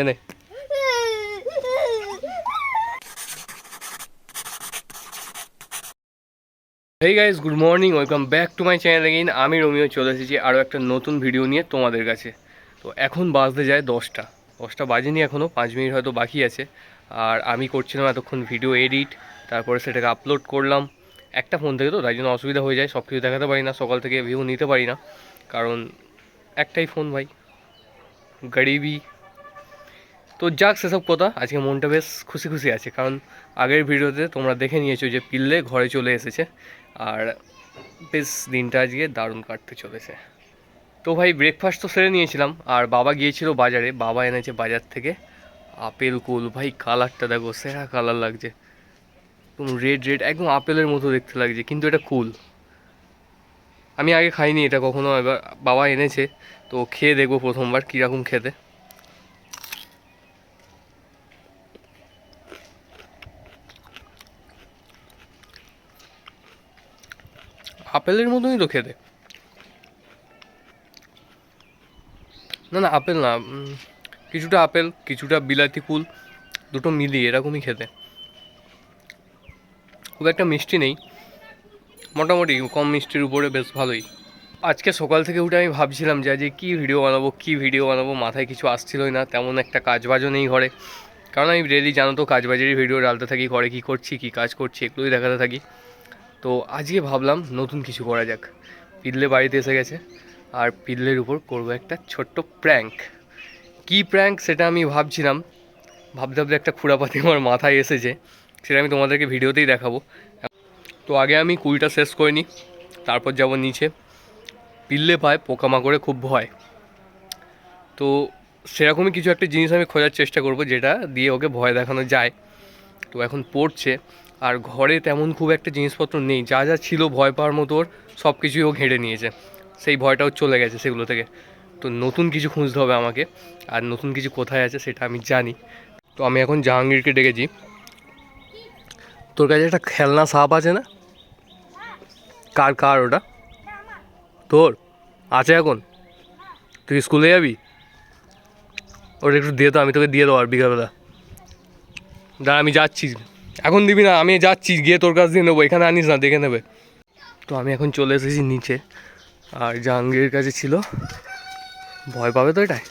এনে hey guys, good morning, welcome back to my channel again. আমি Romeo চলে এসেছি আরও একটা নতুন ভিডিও নিয়ে তোমাদের কাছে। তো এখন বাজতে যায় 10টা বাজেনি, এখনও 5 মিনিট হয়তো বাকি আছে। আর আমি করছিলাম এতক্ষণ ভিডিও এডিট, তারপরে সেটাকে আপলোড করলাম একটা ফোন থেকে, তো তাই জন্য অসুবিধা হয়ে যায়, সব কিছু দেখাতে পারি না, সকাল থেকে ভিউ নিতে পারি না, কারণ একটাই ফোন ভাই, গরিবি। তো যাক, সেসব কথা, আজকে মনটা বেশ খুশি খুশি আছে, কারণ আগের ভিডিওতে তোমরা দেখে নিয়েছো যে পিল্লে ঘরে চলে এসেছে, আর বেশ দিনটা আজকে দারুণ কাটতে চলেছে। তো ভাই ব্রেকফাস্ট তো সেরে নিয়েছিলাম, আর বাবা গিয়েছিল বাজারে, বাবা এনেছে বাজার থেকে আপেল কুল। ভাই কালারটা দেখো, সেরা কালার লাগছে, একদম রেড রেড, একদম আপেলের মতো দেখতে লাগছে, কিন্তু এটা কুল। আমি আগে খাইনি এটা কখনো, এবার বাবা এনেছে, তো খেয়ে দেখবো প্রথমবার কীরকম খেতে। আপেলের মতনই তো খেতে। না না, আপেল না, কিছুটা আপেল কিছুটা বিলাতি কুল, দুটো মিলিয়ে এরকমই খেতে। খুব একটা মিষ্টি নেই, মোটামুটি কম মিষ্টির উপরে, বেশ ভালোই। আজকে সকাল থেকে উঠে আমি ভাবছিলাম যে আজকে কী ভিডিও বানাবো, মাথায় কিছু আসছিলই না, তেমন একটা কাজবাজও নেই ঘরে, কারণ আমি ডেলি জানো তো কাজবাজেরই ভিডিও ডালতে থাকি, ঘরে কী করছি কী কাজ করছি এগুলোই দেখাতে থাকি। তো আজকে ভাবলাম নতুন কিছু করা যাক। পিল্লে বাড়িতে এসে গেছে, আর পিল্লের উপর করবো একটা ছোট্ট প্র্যাঙ্ক। কী প্র্যাঙ্ক সেটা আমি ভাবছিলাম, ভাবতে ভাবতে একটা খুরাপাতি আমার মাথায় এসেছে, সেটা আমি তোমাদেরকে ভিডিওতেই দেখাবো। তো আগে আমি কুলটা শেষ করে নিই, তারপর যাব নিচে। পিল্লে পায় পোকামাকড়ে খুব ভয়, তো সেরকমই কিছু একটা জিনিস আমি খোঁজার চেষ্টা করব যেটা দিয়ে ওকে ভয় দেখানো যায়। তো এখন পড়ছে, আর ঘরে তেমন খুব একটা জিনিসপত্র নেই, যা যা ছিল ভয় পাওয়ার মতো ওর সব কিছুই ও ঘেঁটে নিয়েছে, সেই ভয়টাও চলে গেছে সেগুলো থেকে। তো নতুন কিছু খুঁজতে হবে আমাকে, আর নতুন কিছু কোথায় আছে সেটা আমি জানি। তো আমি এখন জাহাঙ্গীরকে ডেকেছি। তোর কাছে একটা খেলনা সাপ আছে না? কার কার ওটা? তোর আছে এখন? তুই স্কুলে যাবি? ওটা একটু দিয়ে তো, আমি তোকে দিয়ে দেবো আর বিকালবেলা। দাঁড়া, আমি যাচ্ছি। এখন দিবি না, আমি যাচ্ছি, গিয়ে তোর কাছ দিয়ে নেবো, এখানে আনিস না, দেখে নেবে। তো আমি এখন চলে এসেছি নিচে, আর জাহাঙ্গীরের কাছে ছিল, ভয় পাবে তো এটাই,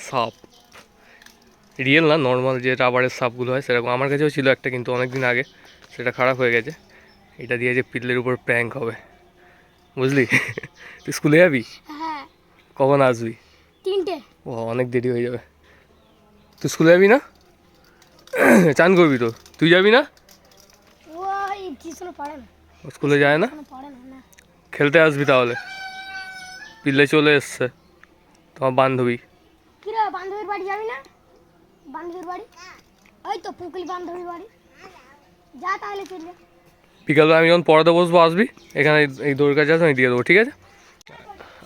সাপ। রিয়েল না, নর্মাল যে রাবারের সাপগুলো হয় সেরকম। আমার কাছেও ছিল একটা, কিন্তু অনেক দিন আগে, সেটা খারাপ হয়ে গেছে। এটা দিয়ে যে পিল্লের উপর প্র্যাঙ্ক হবে, বুঝলি? তুই স্কুলে যাবি? হ্যাঁ। কখন আসবি? 3টে। ও, অনেক দেরি হয়ে যাবে। তুই স্কুলে যাবি না? চান করবি তো? তুই যাবি না? ওই টিউশনে পড়ে না। ও স্কুলে যায় না? পড়ে না না। খেলতে আসবি তাহলে। পিল্লে চলে এসছে তোমার বান্ধবী। কি রে, বান্ধবীর বাড়ি যাবি না? বান্ধবীর বাড়ি ওই তো পুকুলি বান্ধবীর বাড়ি, যা তাহলে চলে। বিকালবেলা আমি যখন পড়াতে বসবো আসবি, এখানে এই দৌড় কাছে আমি দিয়ে দেবো, ঠিক আছে?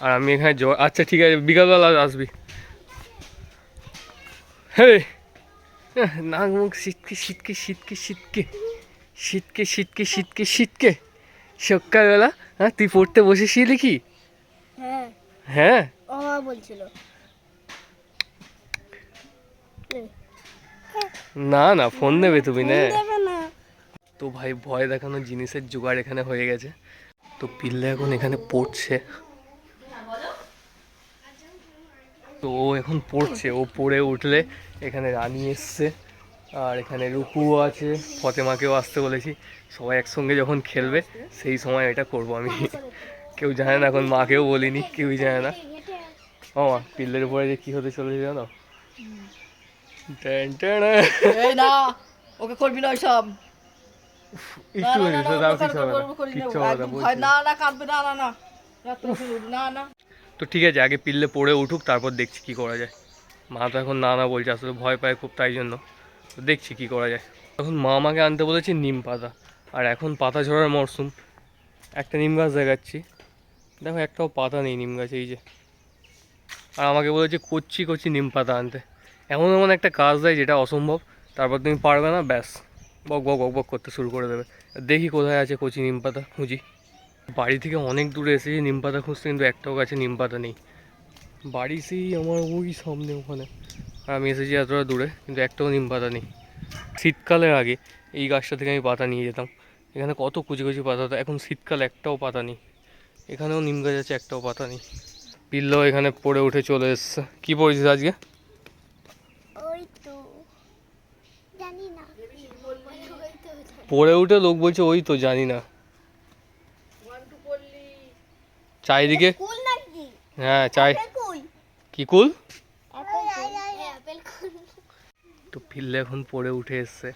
আর আমি এখানে আচ্ছা ঠিক আছে, বিকালবেলা আসবি। হে, নাক মুখ শীতকে শীতকে শীতকে শীতকে শীতকে শীতকে শীতকে শীতকে সকালবেলা। হ্যাঁ, তুই পড়তে বসেছিলি কি? হ্যাঁ, হ্যাঁ, ও বলছিল। না না, ফোন নেবে তুমি না? দেবে না। তো ভাই ভয় দেখানোর জিনিসের জোগাড় এখানে হয়ে গেছে। তো পিল্লে এখন এখানে পড়ছে, তো ও এখন পড়ছে, ও পড়ে উঠলে এখানে রানী এসছে, আর এখানে রুকুও আছে, ফতেমাকেও আসতে বলেছি, সবাই একসঙ্গে যখন খেলবে সেই সময় এটা করব আমি। কেউ জানে না এখন, মাকেও বলিনি, কেউই জানে না। ও মা, পিল্লের উপরে যে কী হতে চলেছে জানো? Ten ten. এই না, ওকে করবি না ওইসব। না একটু না না না, তাও ওকে কিছু হবে না, করিস না, কিচ্ছু হবে না, একদম বলছি। ভয়, না না কাঁদবে, না না না, রাত্রে না না। তো ঠিক আছে, আগে পিল্লে পড়ে উঠুক, তারপর দেখছি কি করা যায়। মা তো এখন না না বলছে, আসলে ভয় পায় খুব, তাই জন্য। তো দেখছি কি করা যায়। এখন মা আমাকে আনতে বলেছে নিম পাতা, আর এখন পাতা ঝরার মরশুম। একটা নিম গাছ দেখাচ্ছি, দেখো একটাও পাতা নেই নিম গাছে, এই যে। আর আমাকে বলেছে কচি কচি নিম পাতা আনতে। এমন এমন একটা কাজ দেয় যেটা অসম্ভব, তারপর তুমি পারবে না, ব্যাস বক বক বক বক করতে শুরু করে দেবে। দেখি কোথায় আছে কচি নিম পাতা, খুঁজি। বাড়ি থেকে অনেক দূরে এসেছি নিম পাতা খুঁজতে, কিন্তু একটাও গাছে নিম পাতা নেই। বাড়ি সেই আমার ওই সামনে ওখানে, আর আমি এসেছি এতটা দূরে, কিন্তু একটাও নিম পাতা নেই। শীতকালের আগে এই গাছটা থেকে আমি পাতা নিয়ে যেতাম, এখানে কত কুচি কুচি পাতা হতো। এখন শীতকাল, একটাও পাতা নেই। এখানেও নিম গাছ আছে, একটাও পাতা নেই। পিল্লো এখানে পড়ে উঠে চলে এসছে। কি পড়েছিস আজকে? ওই তো জানি না, পড়ে উঠে লোক বলছে ওই তো জানি না। চারিদিকে, কুল নাকি? হ্যাঁ চাই। কুল, কি কুল? অ্যাপেল কুল। তো পিল্লে এখন পড়ে উঠে এসছে,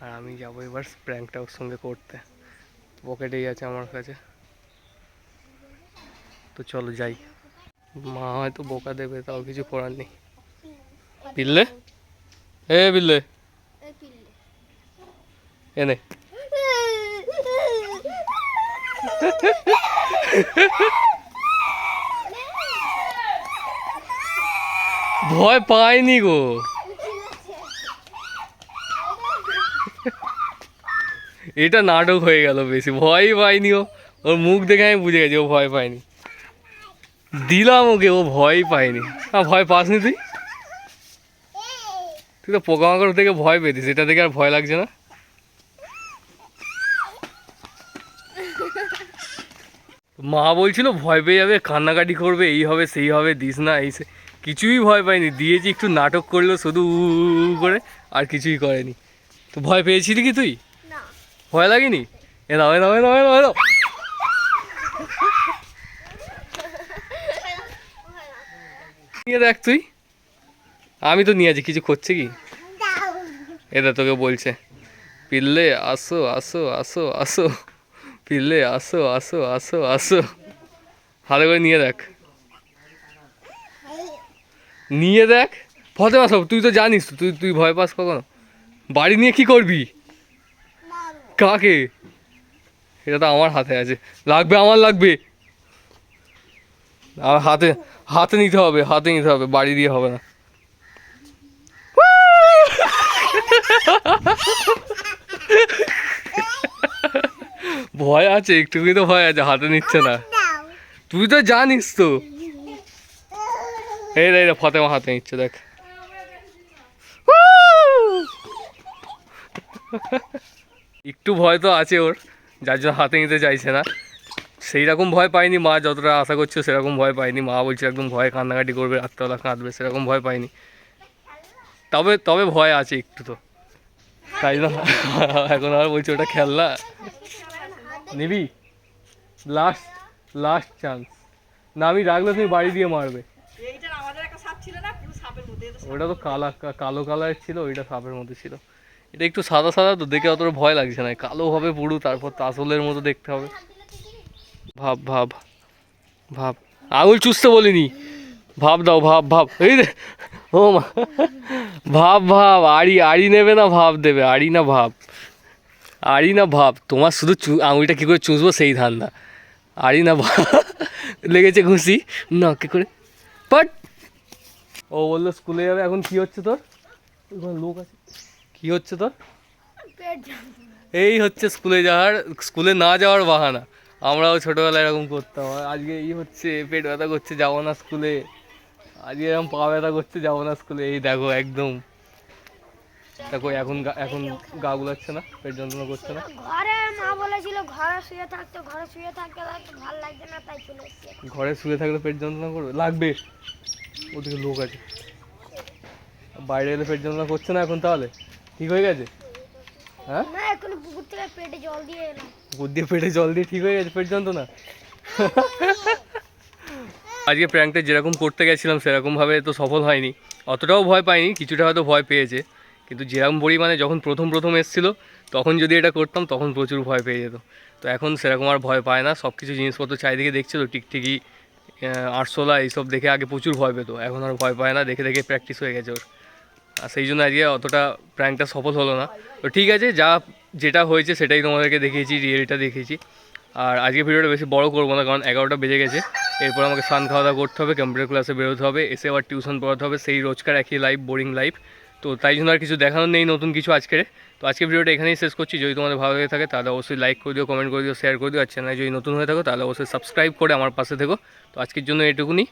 আর আমি যাবো এবার প্র্যাঙ্কটা ওর সঙ্গে করতে। পকেটেই আছে আমার কাছে, তো চলো যাই। মা হয়তো বোকা দেবে, তাও কিছু করার নেই। পিল্লে, এ পিল্লে, এনে। ভয় পায়নি গো, এটা নাটক হয়ে গেল বেশি। ভয়ই পায়নি ও, ওর মুখ দেখে আমি বুঝে গেছি ও ভয় পায়নি। দিলাম ওকে, ও ভয়ই পায়নি। হ্যাঁ, ভয় পাসনি তুই? তুই তো পোকামাকড় থেকে ভয় পেতিস, এটা দেখে আর ভয় লাগছে না? মা বলছিল ভয় পেয়ে যাবে, কান্নাকাটি করবে, এই হবে সেই হবে, দিস না এই কিছুই ভয় পায়নি। দিয়েছি, একটু নাটক করলো শুধু উ উ করে, আর কিছুই করেনি। তো ভয় পেয়েছিলি কি তুই? না, ভয় লাগেনি? এ নাও, এ নাও, এ নাও, এ নাও, এ নাও। নিয়ে দেখ তুই, আমি তো নিয়ে আছি, কিছু করছে কি? এটা তোকে বলছে, পিল্লে আসো আসো আসো আসো, পিল্লে আসো আসো আসো আসো। হাতে করে নিয়ে দেখ, নিয়ে দেখ। ফতেমা সব তুই তো জানিস তো, তুই তুই ভয় পাস কখনো? বাড়ি নিয়ে কি করবি? কাকে? এটা তো আমার হাতে আছে, লাগবে, আমার লাগবে। আর হাতে, হাতে নিতে হবে, হাতে নিতে হবে, বাড়ি দিয়ে হবে না। ভয় আছে, একটুকুই তো ভয় আছে, হাতে নিচ্ছে না। তুই তো জানিস তো। এই রে ফতেমা হাতে নিচ্ছে, দেখ। একটু ভয় তো আছে ওর, যার জন্য হাতে নিতে চাইছে না। সেই রকম ভয় পাইনি মা যতটা আশা করছো, সেরকম ভয় পাইনি। মা বলছে একদম ভয় কান্নাকাটি করবে, রাত্রেবেলা কাঁদবে, সেরকম ভয় পাইনি। তবে তবে ভয় আছে একটু তো, তাই না? এখন আর বলছি ওটা খেলনা নিবি, লাস্ট লাস্ট চান্স। না আমি রাখলে তুমি বাড়ি দিয়ে মারবে। এইটা আমাদের একটা সাপ ছিল না, পুরো সাপের মধ্যে। এটা ওটা তো কালো কালারের ছিল, ওইটা সাপের মধ্যে ছিল। এটা একটু সাদা সাদা তো, দেখে অতটা ভয় লাগছে না। কালো হবে পুরো, তারপর তাসলের মতো দেখতে হবে। ভাব ভাব ভাব, আঙুল চুষতে বলিনি, ভাব দাও, ভাব ভাব। এই রে, ও মা, ভাব ভাব। আড়ি আড়ি নেবে না ভাব দেবে? আড়ি না ভাব, আড়ি না ভাব। তোমার শুধু আঙুলটা কী করে চুষবো সেই ধান্দা। আড়ি না ভাব। লেগেছে ঘুষি না কি করে বাট। ও বললো স্কুলে যাবে। এখন কি হচ্ছে তোর? ওখানে লোক আছে, কি হচ্ছে তোর? এই হচ্ছে স্কুলে যাওয়ার, স্কুলে না যাওয়ার বাহানা। আমরাও ছোটোবেলায় এরকম করতাম। আর আজকে এই হচ্ছে, পেট ব্যথা করছে, যাবো না স্কুলে। আজকে এরকম পা ব্যথা করছে, যাবো না স্কুলে। এই দেখো একদম, দেখো এখন এখন গা গুলাচ্ছে না, পেট যন্ত্রণা করছে না। ঘরে মা বলেছিল ঘরে শুয়ে থাকতে, ঘরে শুয়ে থাকতে ভালো লাগছে না, তাই চলে এসেছে। ঘরে শুয়ে থাকলে পেট যন্ত্রণা করবে? লাগবে, ওদিকে লোক আছে। বাইরে এলে পেট যন্ত্রণা করছে না এখন? তাহলে ঠিক হয়ে গেছে? হ্যাঁ, না এখন পুকুর থেকে পেটে জল দিয়ে এলাম। পুকুর দিয়ে পেটে জল দিয়ে ঠিক হয়ে গেছে পেট যন্ত্রণা? আজকে প্র্যাঙ্কটা যেরকম করতে গেছিলাম সেরকমভাবে তো সফল হয়নি। অতটাও ভয় পাইনি, কিছুটা হয়তো ভয় পেয়েছে, কিন্তু যেরকম পরিমাণে যখন প্রথম প্রথম এসেছিলো তখন যদি এটা করতাম তখন প্রচুর ভয় পেয়ে যেত। তো এখন সেরকম আর ভয় পায় না। সব কিছু জিনিসপত্র চারিদিকে দেখছিল, টিকটিকি, আরশোলা, এইসব দেখে আগে প্রচুর ভয় পেতো, এখন আর ভয় পায় না। দেখে দেখে প্র্যাকটিস হয়ে গেছে ওর। আর সেই জন্য আজকে অতটা প্র্যাঙ্কটা সফল হলো না। তো ঠিক আছে, যেটা হয়েছে সেটাই তোমাদেরকে দেখিয়েছি, রিয়েলিটা দেখিয়েছি। আর আজকে ভিডিওটা বেশি বড় করবো না, কারণ 11টা বেজে গেছে। এরপর আমাকে স্নান খাওয়া দাওয়া করতে হবে, কম্পিউটার ক্লাসে বেরোতে হবে, এসে আবার টিউশন পড়াতে হবে, সেই রোজকার একই লাইফ, বোরিং লাইফ। তো তাই জন্য আর কিছু দেখানোর নেই নতুন কিছু আজকের। তো আজকে ভিডিওটা এখানেই শেষ করছি। যদি তোমাদের ভালো লেগে থাকে তাহলে অবশ্যই লাইক করে দিও, কমেন্ট করে দিও, শেয়ার করে দিও। আর চ্যানেলে যদি নতুন হয়ে থাকো তাহলে অবশ্যই সাবস্ক্রাইব করে আমার পাশে থেকো। তো আজকের জন্য এটুকুনি,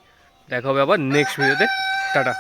দেখা হবে আবার নেক্সট ভিডিওতে। টাটা।